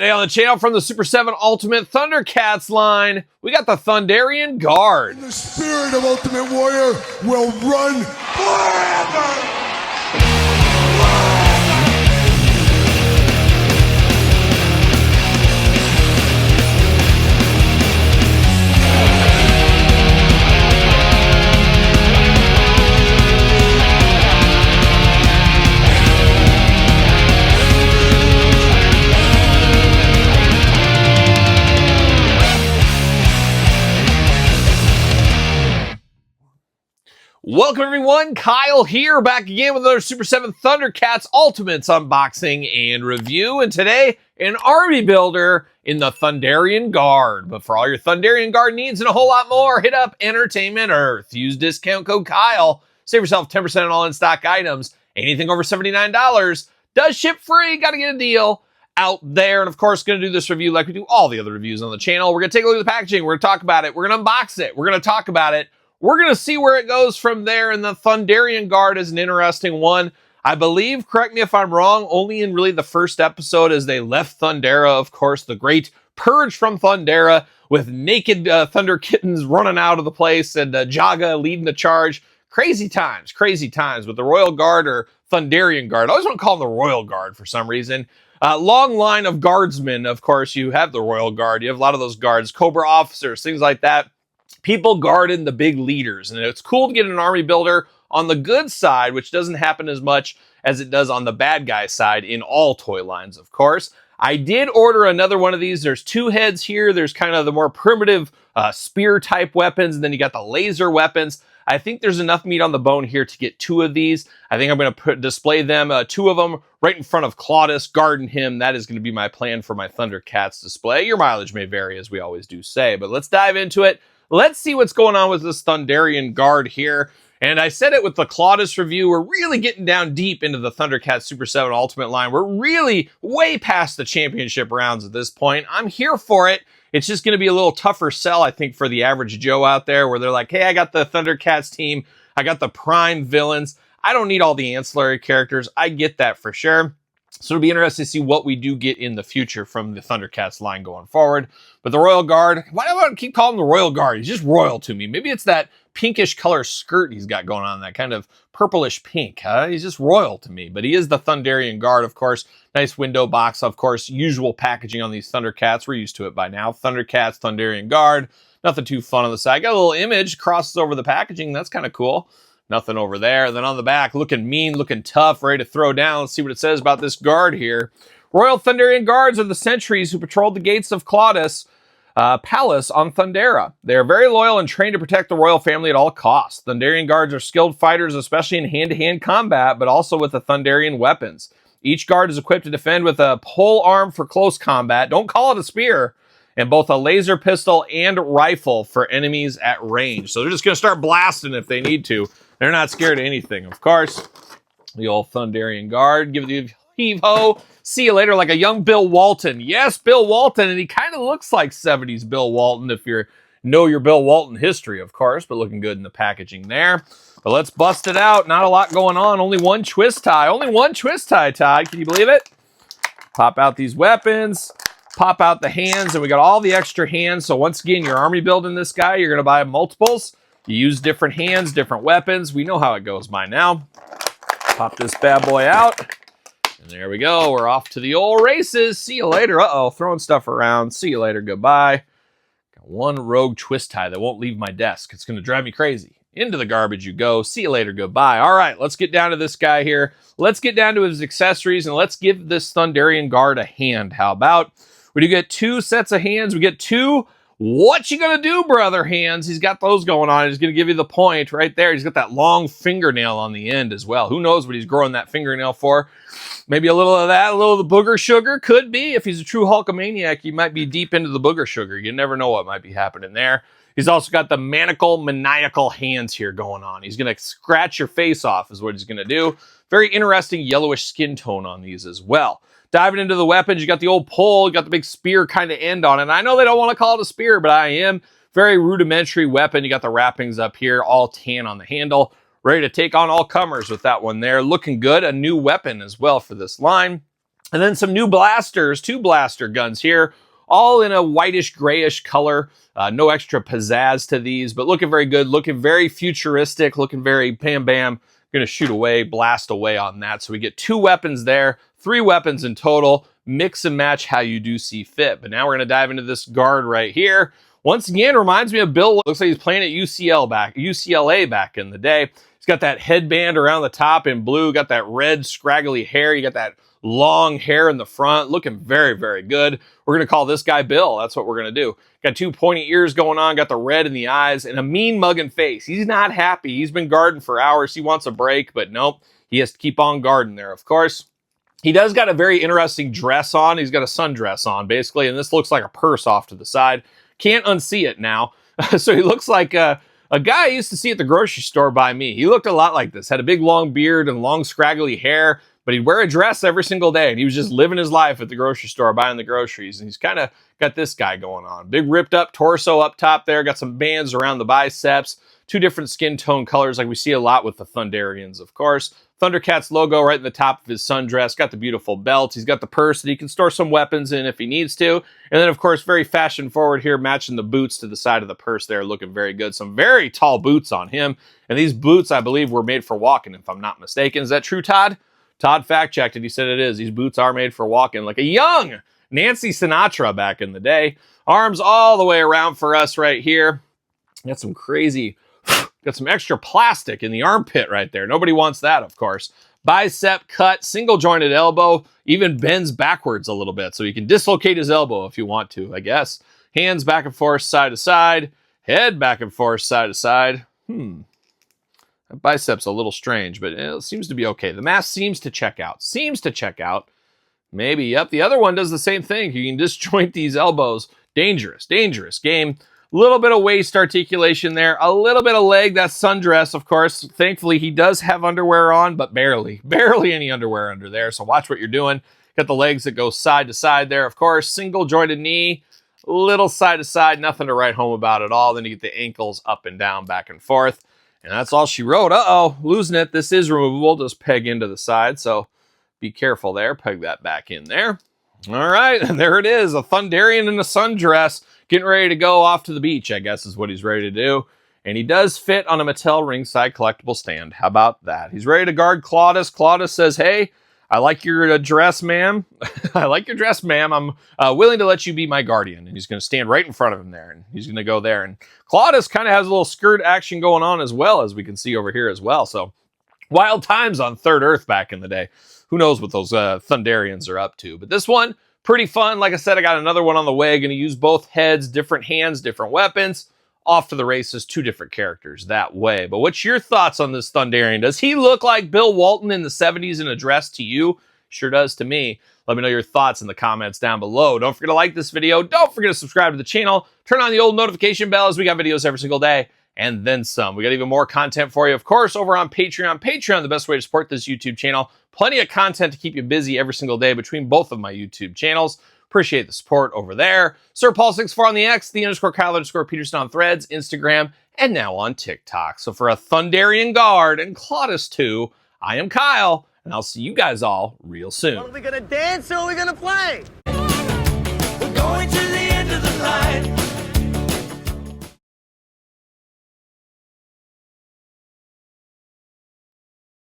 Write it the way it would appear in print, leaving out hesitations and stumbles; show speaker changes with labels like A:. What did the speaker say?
A: Today on the channel from the Super 7 Ultimate Thundercats line, we got the Thunderian Guard.
B: And the spirit of Ultimate Warrior will run forever!
A: Welcome everyone, Kyle here, back again with another Super 7 Thundercats Ultimates unboxing and review, and today, an army builder in the Thunderian Guard. But for all your Thunderian Guard needs and a whole lot more, hit up Entertainment Earth. Use discount code Kyle, save yourself 10% on all in-stock items. Anything over $79 does ship free, gotta get a deal out there. And of course, gonna do this review like we do all the other reviews on the channel. We're gonna take a look at the packaging, we're gonna talk about it, we're gonna unbox it, we're gonna talk about it. We're going to see where it goes from there, and the Thunderian Guard is an interesting one. I believe, correct me if I'm wrong, only in really the first episode as they left Thundera, of course, the great purge from Thundera with naked Thunder Kittens running out of the place and Jaga leading the charge. Crazy times with the Royal Guard or Thunderian Guard. I always want to call them the Royal Guard for some reason. Long line of guardsmen, of course, you have the Royal Guard. You have a lot of those guards, Cobra officers, things like that. People guarding the big leaders, and it's cool to get an army builder on the good side, which doesn't happen as much as it does on the bad guy side in all toy lines, of course. I did order another one of these. There's two heads here. There's kind of the more primitive spear type weapons, and then you got the laser weapons. I think there's enough meat on the bone here to get two of these. I think I'm going to display them, two of them right in front of Claudius, guarding him. That is going to be my plan for my Thundercats display. Your mileage may vary, as we always do say, but let's dive into it. Let's see what's going on with this Thunderian Guard here. And I said it with the Claudius review, we're really getting down deep into the Thundercats Super 7 Ultimate line. We're really way past the championship rounds at this point. I'm here for it. It's just going to be a little tougher sell, I think, for the average Joe out there, where they're like, hey, I got the Thundercats team. I got the prime villains. I don't need all the ancillary characters. I get that for sure. So it'll be interesting to see what we do get in the future from the Thundercats line going forward. But the Royal Guard, why do I keep calling him the Royal Guard? He's just royal to me. Maybe it's that pinkish color skirt he's got going on, that kind of purplish pink. He's just royal to me. But he is the Thunderian Guard, of course. Nice window box, of course. Usual packaging on these Thundercats. We're used to it by now. Thundercats, Thunderian Guard. Nothing too fun on the side. Got a little image crosses over the packaging. That's kind of cool. Nothing over there. Then on the back, looking mean, looking tough, ready to throw down. Let's see what it says about this guard here. Royal Thunderian Guards are the sentries who patrolled the gates of Claudius Palace on Thundera. They are very loyal and trained to protect the royal family at all costs. Thunderian Guards are skilled fighters, especially in hand-to-hand combat, but also with the Thunderian weapons. Each guard is equipped to defend with a pole arm for close combat. Don't call it a spear. And both a laser pistol and rifle for enemies at range. So they're just going to start blasting if they need to. They're not scared of anything, of course. The old Thunderian Guard. Give the heave-ho. See you later, like a young Bill Walton. Yes, Bill Walton, and he kind of looks like 70s Bill Walton if you know your Bill Walton history, of course, but looking good in the packaging there. But let's bust it out. Not a lot going on. Only one twist tie. Only one twist tie, Todd. Can you believe it? Pop out these weapons. Pop out the hands, and we got all the extra hands. So once again, you're army building this guy. You're going to buy multiples. You use different hands, different weapons. We know how it goes by now. Pop this bad boy out. And there we go. We're off to the old races. See you later. Uh-oh, throwing stuff around. See you later. Goodbye. Got one rogue twist tie that won't leave my desk. It's going to drive me crazy. Into the garbage you go. See you later. Goodbye. All right, let's get down to this guy here. Let's get down to his accessories, and let's give this Thunderian Guard a hand. How about? We do get two sets of hands. We get two what you gonna do, brother hands. He's got those going on. He's gonna give you the point right there. He's got that long fingernail on the end as well. Who knows what he's growing that fingernail for? Maybe a little of that, a little of the booger sugar. Could be. If he's a true Hulkamaniac, he might be deep into the booger sugar. You never know what might be happening there. He's also got the maniacal hands here going on. He's gonna scratch your face off is what he's gonna do. Very interesting yellowish skin tone on these as well. Diving into the weapons, you got the old pole, you got the big spear kind of end on it. And I know they don't want to call it a spear, but I am. Very rudimentary weapon. You got the wrappings up here, all tan on the handle. Ready to take on all comers with that one there. Looking good. A new weapon as well for this line. And then some new blasters, 2 blaster guns here, all in a whitish grayish color. No extra pizzazz to these, but looking very good, looking very futuristic, looking very bam bam. Gonna shoot away, blast away on that. So we get 2 weapons there, 3 weapons in total. Mix and match how you do see fit. But now we're gonna dive into this guard right here. Once again, reminds me of Bill. Looks like he's playing at UCLA back in the day. He's got that headband around the top in blue, got that red scraggly hair. You got that long hair in the front, looking very, very good. We're going to call this guy Bill. That's what we're going to do. Got 2 pointy ears going on, got the red in the eyes, and a mean mugging face. He's not happy. He's been guarding for hours. He wants a break, but nope. He has to keep on guarding there, of course. He does got a very interesting dress on. He's got a sundress on, basically, and this looks like a purse off to the side. Can't unsee it now. So he looks like a guy I used to see at the grocery store by me. He looked a lot like this. Had a big long beard and long scraggly hair, but he'd wear a dress every single day, and he was just living his life at the grocery store buying the groceries. And he's kind of got this guy going on. Big ripped up torso up top there. Got some bands around the biceps. 2 different skin tone colors like we see a lot with the Thunderians, of course. Thundercats logo right in the top of his sundress. Got the beautiful belt. He's got the purse that he can store some weapons in if he needs to. And then, of course, very fashion forward here, matching the boots to the side of the purse there, looking very good. Some very tall boots on him. And these boots, I believe, were made for walking, if I'm not mistaken. Is that true, Todd? Todd fact-checked it. He said it is. These boots are made for walking like a young Nancy Sinatra back in the day. Arms all the way around for us right here. Got some crazy... Got some extra plastic in the armpit right there. Nobody wants that, of course. Bicep cut, single jointed elbow, even bends backwards a little bit. So you can dislocate his elbow if you want to, I guess. Hands back and forth, side to side. Head back and forth, side to side. That bicep's a little strange, but it seems to be okay. The mask seems to check out. Maybe, yep. The other one does the same thing. You can disjoint these elbows. Dangerous, dangerous game. Little bit of waist articulation there, a little bit of leg. That's sundress, of course. Thankfully, he does have underwear on, but barely any underwear under there. So watch what you're doing. Got the legs that go side to side there, of course. Single jointed knee, little side to side, nothing to write home about at all. Then you get the ankles up and down, back and forth. And that's all she wrote. Uh-oh, losing it. This is removable. Just peg into the side. So be careful there. Peg that back in there. All right, and there it is. A Thunderian in a sundress. Getting ready to go off to the beach, I guess is what he's ready to do. And he does fit on a Mattel ringside collectible stand. How about that? He's ready to guard Claudius. Claudius says, hey, I like your dress, ma'am. I like your dress, ma'am. I'm willing to let you be my guardian. And he's going to stand right in front of him there. And he's going to go there. And Claudius kind of has a little skirt action going on as well, as we can see over here as well. So wild times on Third Earth back in the day. Who knows what those Thunderians are up to. But this one, pretty fun. Like I said, I got another one on the way. Going to use both heads, different hands, different weapons. Off to the races, 2 different characters that way. But what's your thoughts on this Thunderian? Does he look like Bill Walton in the 70s in a dress to you? Sure does to me. Let me know your thoughts in the comments down below. Don't forget to like this video. Don't forget to subscribe to the channel. Turn on the old notification bell as we got videos every single day. And then some. We got even more content for you, of course, over on Patreon. Patreon, the best way to support this YouTube channel. Plenty of content to keep you busy every single day between both of my YouTube channels. Appreciate the support over there. Sir Paul64 on the X, _Kyle_Peterson on Threads, Instagram, and now on TikTok. So for a Thunderian guard and Claudius 2, I am Kyle, and I'll see you guys all real soon.
C: Are we gonna dance or are we gonna play?